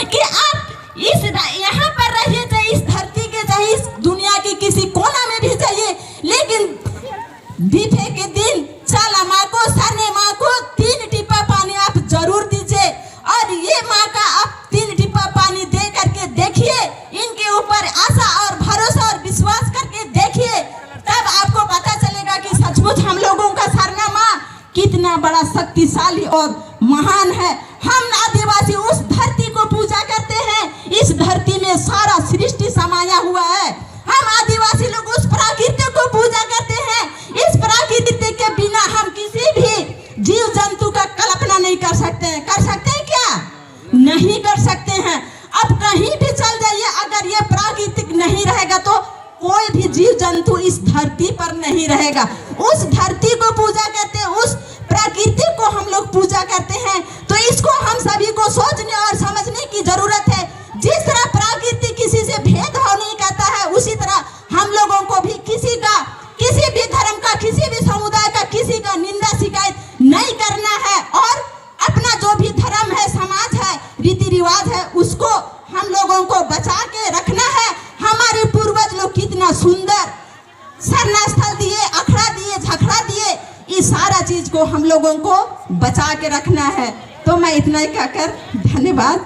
कि आप यहाँ पर रहिए, चाहे इस धरती के, चाहे इस दुनिया के किसी कोना में भी जाइए, लेकिन दीपे के दिन चाला माँ को, सरने माँ को 3 टिप्पा पानी आप जरूर दीजिए। और ये माँ का आप 3 टिप्पा पानी दे करके देखिए, इनके ऊपर आशा और भरोसा और विश्वास करके देखिए, तब आपको पता चलेगा कि सचमुच हम लोगों का सरना माँ कितना बड़ा शक्तिशाली और महान है। हम आदिवासी उस धरती को पूजा करते हैं, इस धरती में सारा सृष्टि समाया हुआ है। हम आदिवासी लोग उस प्रकृति को पूजा करते हैं। इस प्रकृति के बिना हम किसी भी जीव जंतु का कल्पना नहीं कर सकते हैं। कर सकते हैं क्या? नहीं कर सकते हैं। अब कहीं भी चल जाइए, अगर ये प्राकृतिक नहीं रहेगा तो कोई भी जीव जंतु इस धरती पर नहीं रहेगा। उस धरती को पूजा करते हैं, उस प्रकृति को हम लोग पूजा करते हैं। तो इसको हम सभी को सोचने और समझने की जरूरत है। जिस तरह प्रकृति किसी से भेदभाव नहीं करता है, उसी तरह हम लोगों को भी किसी का, किसी भी धर्म का, किसी भी समुदाय का, किसी का निंदा शिकायत नहीं करना है। और अपना जो भी धर्म है, समाज है, रीति रिवाज है, उसको हम लोगों को बचा के रखना है। हमारे पूर्वज लोग कितना सुंदर सरना स्थल दिए, अखड़ा दिए, झखड़ा दिए, इस सारा चीज को हम लोगों को बचा के रखना है। तो मैं इतना ही कहकर धन्यवाद।